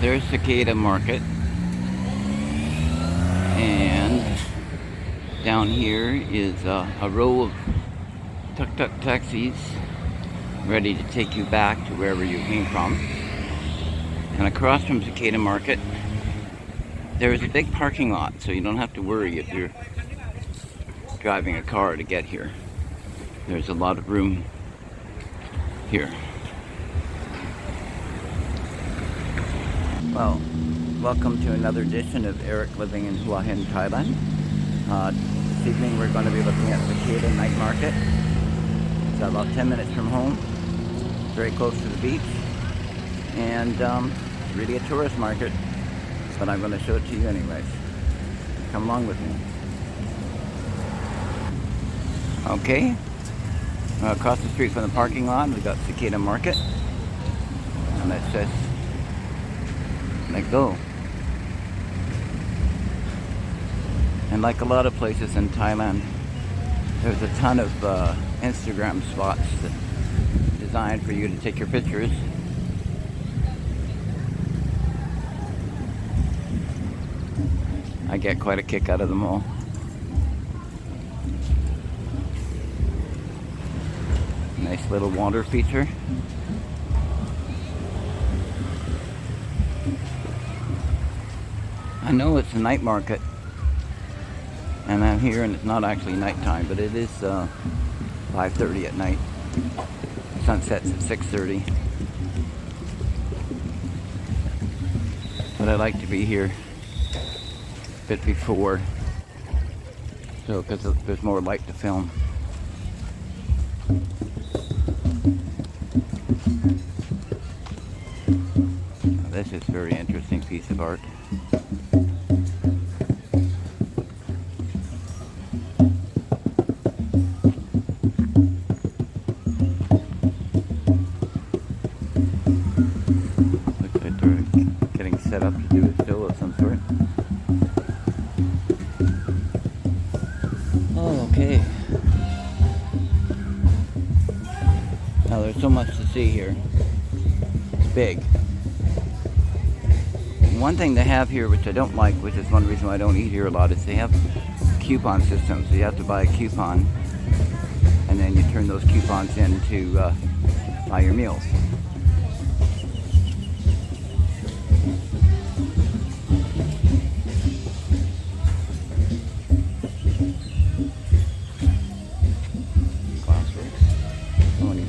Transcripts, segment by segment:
There's Cicada Market, and down here is a row of tuk-tuk taxis ready to take you back to wherever you came from. And across from Cicada Market, there is a big parking lot, so you don't have to worry if you're driving a car to get here. There's a lot of room here. Well, welcome to another edition of Eric Living in Hua Hin, Thailand. This evening we're going to be looking at Cicada Night Market. It's about 10 minutes from home, very close to the beach, and really a tourist market, but I'm going to show it to you anyways. Come along with me. Okay, across the street from the parking lot we've got Cicada Market, and let's just let go. And like a lot of places in Thailand, there's a ton of Instagram spots designed for you to take your pictures. I get quite a kick out of them all. Nice little water feature. I know it's a night market, and I'm here and it's not actually nighttime, but it is 5:30 at night. Sunset's at 6:30. But I like to be here a bit before, so because there's more light to film. Now, this is a very interesting piece of art. Set up to do a show of some sort. Oh, okay. Now there's so much to see here. It's big. One thing they have here, which I don't like, which is one reason why I don't eat here a lot, is they have coupon systems. So you have to buy a coupon, and then you turn those coupons in to buy your meals.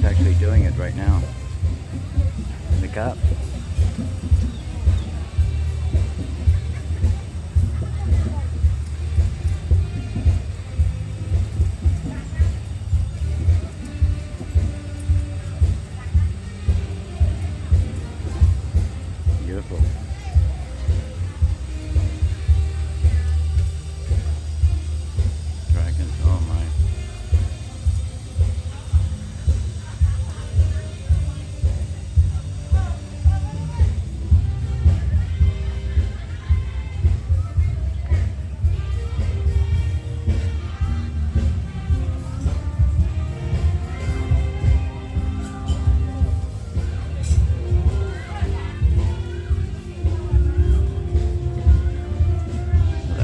Actually doing it right now. Look up. Beautiful. Dragons, oh my.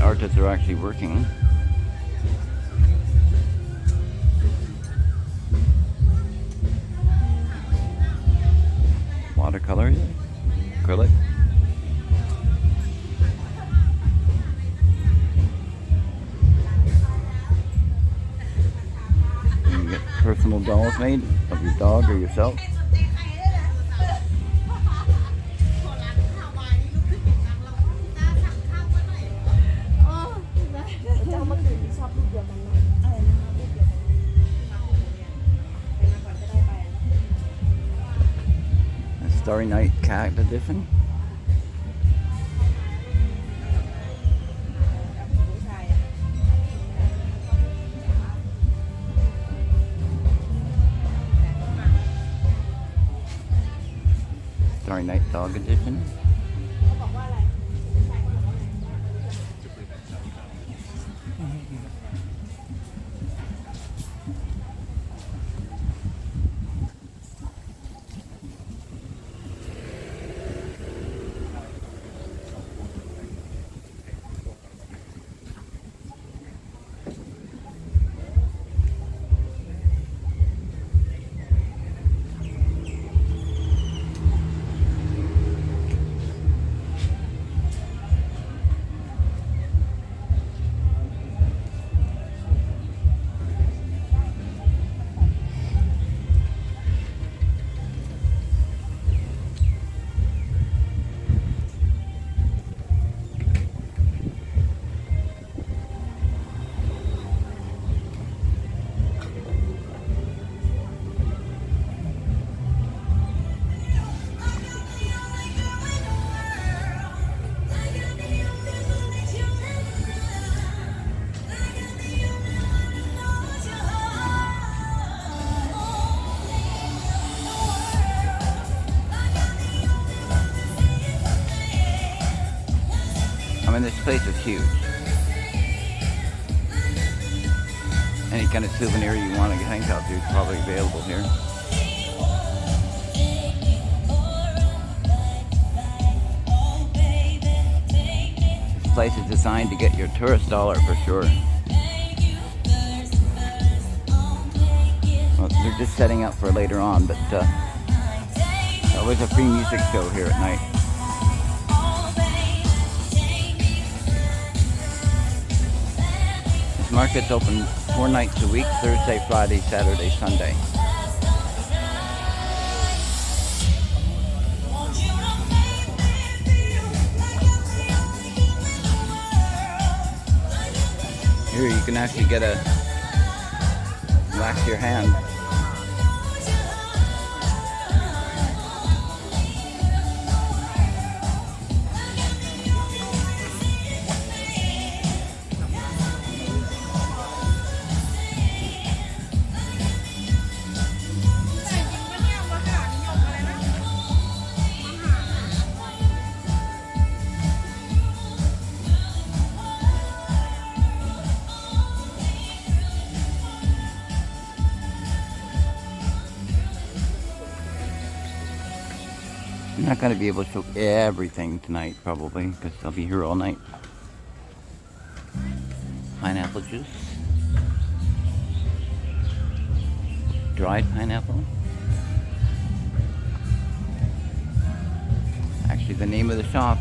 Artists are actually working. Watercolor, acrylic. You can get personal dolls made of your dog or yourself. Starry Night Cat edition. Starry Night Dog edition. mean, this place is huge. Any kind of souvenir you want to hang out to is probably available here. This place is designed to get your tourist dollar for sure. Well, they're just setting up for later on, but always a free music show here at night. This market's open 4 nights a week: Thursday, Friday, Saturday, Sunday. Here you can actually get a wax your hand. I'm not going to be able to show everything tonight, probably, because I'll be here all night. Pineapple juice. Dried pineapple. Actually, the name of the shop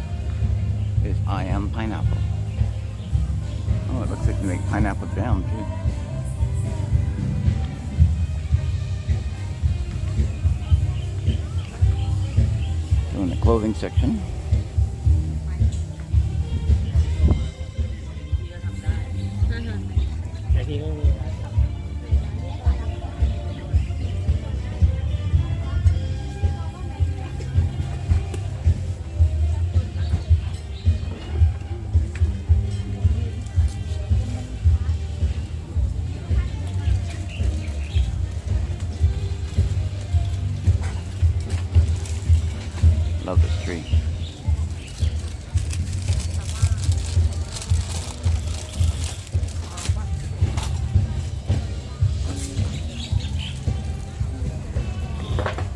is I Am Pineapple. Oh, it looks like they make pineapple jam, too. In the clothing section. Love this tree.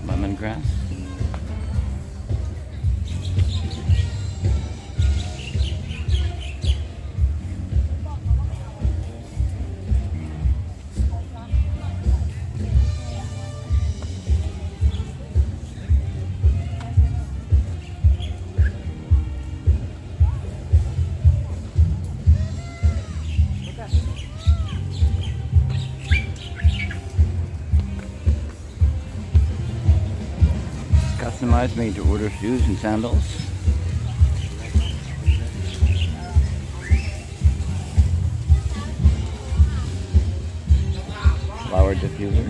Lemongrass. Customized, made to order shoes and sandals. Flower diffuser.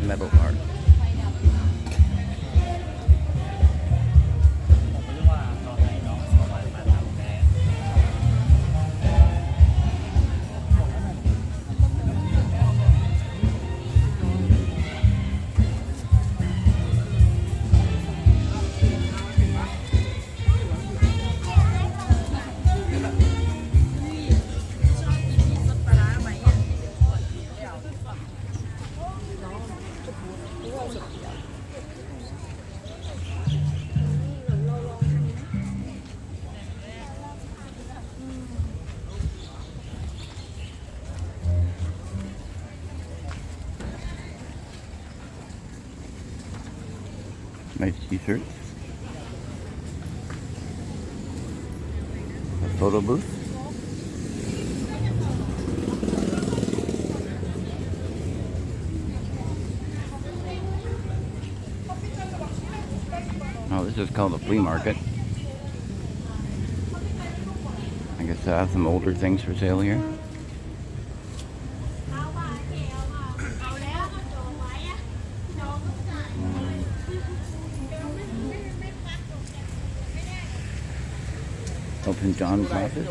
Metal art. Nice t-shirts. A photo booth. Oh, this is called a flea market. I guess I have some older things for sale here. Open John classes.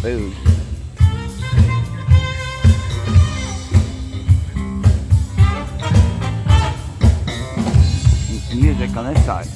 Food. Music on this side.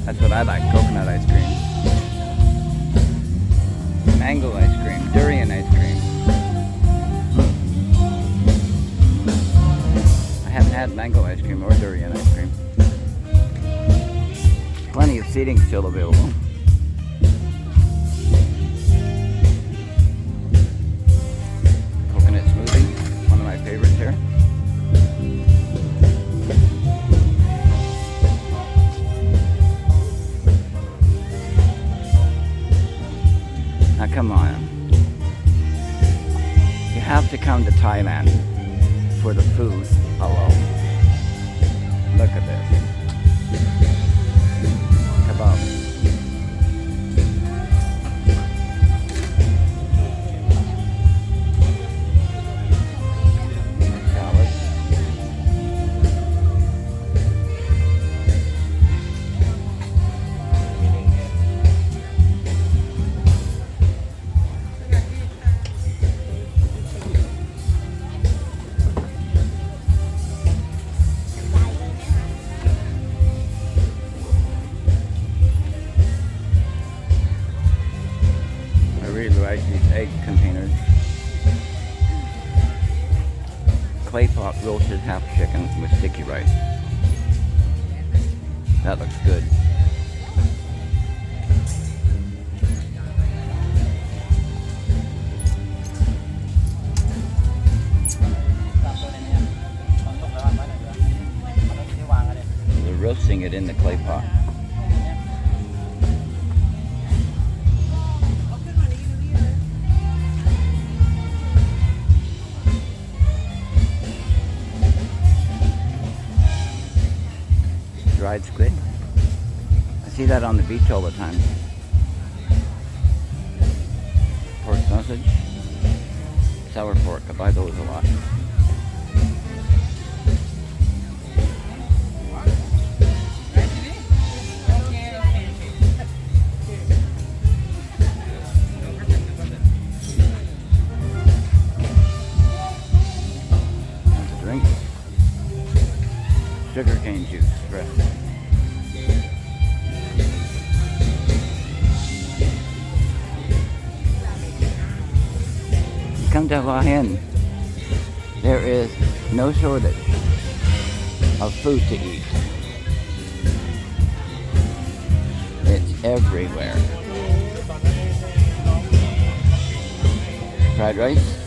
That's what I like, coconut ice cream. Mango ice cream, durian ice cream. I haven't had mango ice cream or durian ice cream. Plenty of seating still available. Coconut smoothie, one of my favorites here. Now come on. You have to come to Thailand for the food alone. Look at this. Kebab. Salad. I really like these egg containers. Clay pot roasted half chicken with sticky rice. That looks good. They're roasting it in the clay pot. Dried squid. I see that on the beach all the time. Pork sausage. Sour pork. I buy those a lot. That's a drink. Sugarcane juice. Fresh. Come to Hua Hin. There is no shortage of food to eat. It's everywhere. Fried rice.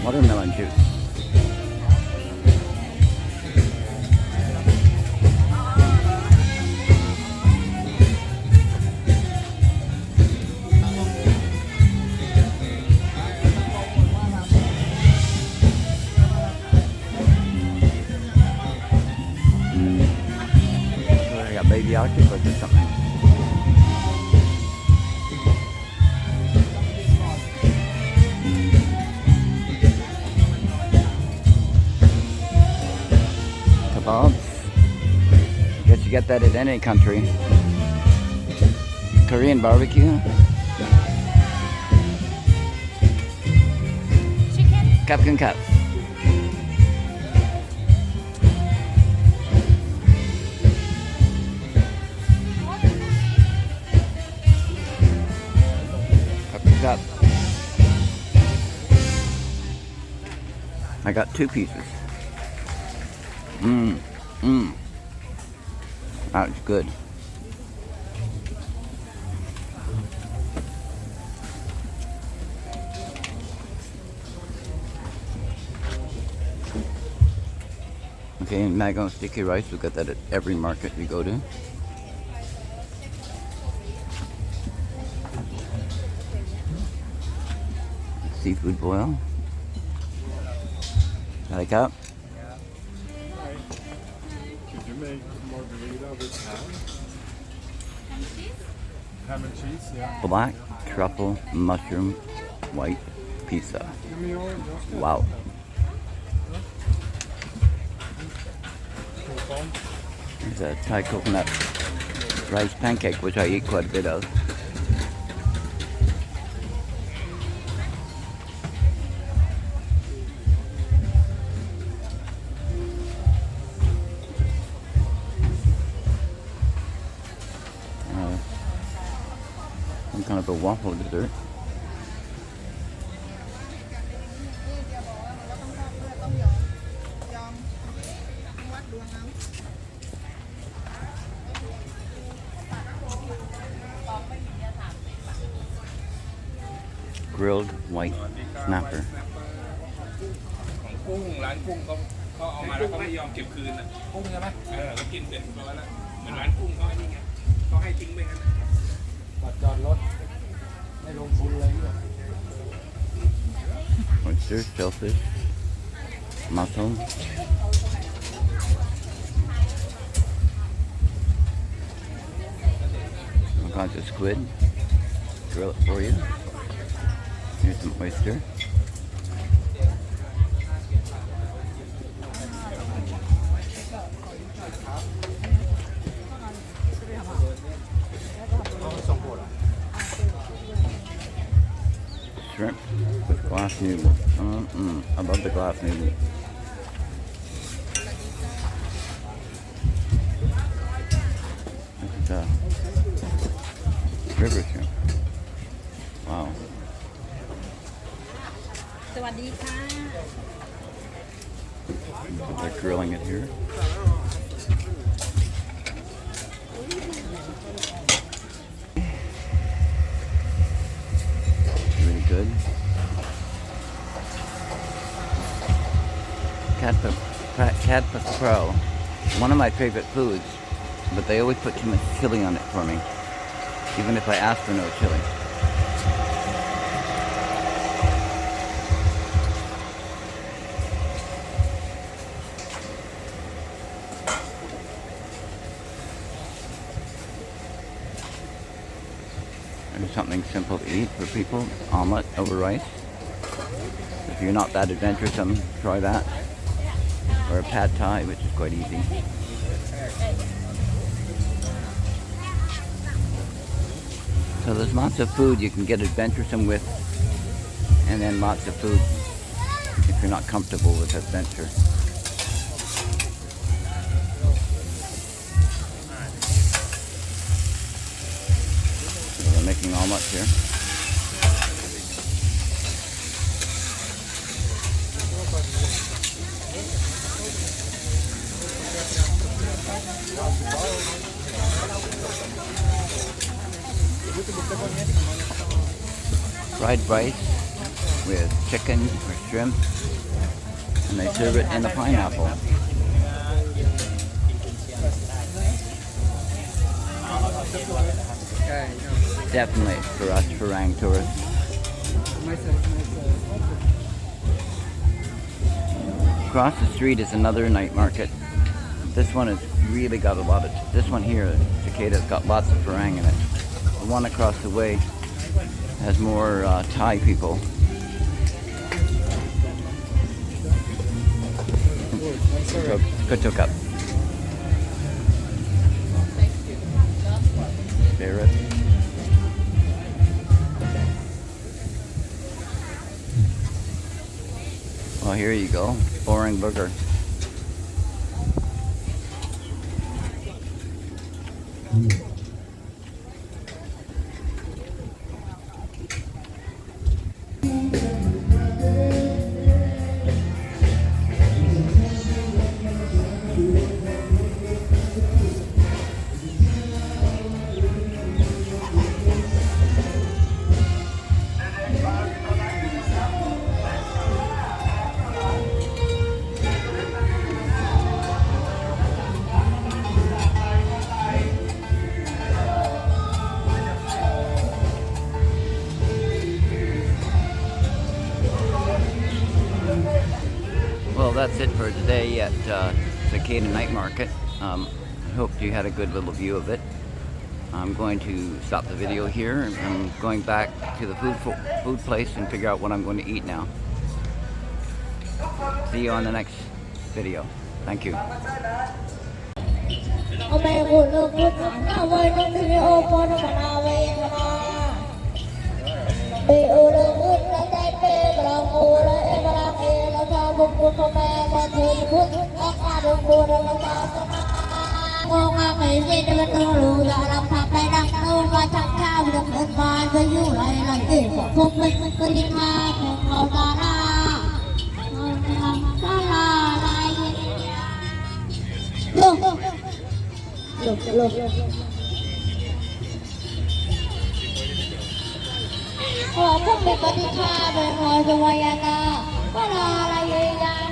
Watermelon juice. You get that at any country. Korean barbecue. Chicken. Captain Cup. Captain Cup. I got 2 pieces. That's good. Okay, and mango and sticky rice, we got that at every market we go to. Seafood boil. Takieb. Could you make margarita with ham and cheese? Yeah. Black truffle mushroom white pizza. Wow. There's a Thai coconut rice pancake, which I eat quite a bit of. Some kind of a waffle dessert. Grilled white snapper. กุ้งร้านกุ้งเขาเอามาแล้วเขาไม่ยอมเก็บคืนอ่ะกุ้งใช่ไหมเขากินเสร็จร้อยแล้วเหมือนร้านกุ้งเขาให้นี่ไงเขาให้ทิ้งไปงั้นบัตรจอดรถไม่ลงทุนเลยเนี่ย Oyster, shellfish, mussel. All kinds of squid. Grill it for you. Here's some oyster. Shrimp with glass noodles. I love the glass noodles. This is river shrimp. Wow. สวัสดีค่ะ They're grilling it here. Really good. Cat Pro. One of my favorite foods, but they always put too much chili on it for me, even if I ask for no chili. There's something simple to eat for people. Omelet over rice. If you're not that adventuresome, try that. Or a pad thai, which is quite easy. So there's lots of food you can get adventuresome with, and then lots of food if you're not comfortable with adventure. So we're making omelets here. Fried rice with chicken or shrimp, and they serve it in a pineapple. Definitely for us Farang tourists. Across the street is another night market. This one has really got a lot of, this one here, Cicada's got lots of Farang in it. The one across the way has more Thai people. Kutuk up. favorite. Well, here you go. Boring burger. Well, that's it for today at Cicada Night Market. I hope you had a good little view of it. I'm going to stop the video here. I'm going back to the food place and figure out what I'm going to eat now. See you on the next video. Thank you. Look. Oh, không biết có đi xa về ngoài rồi à, có là gì vậy?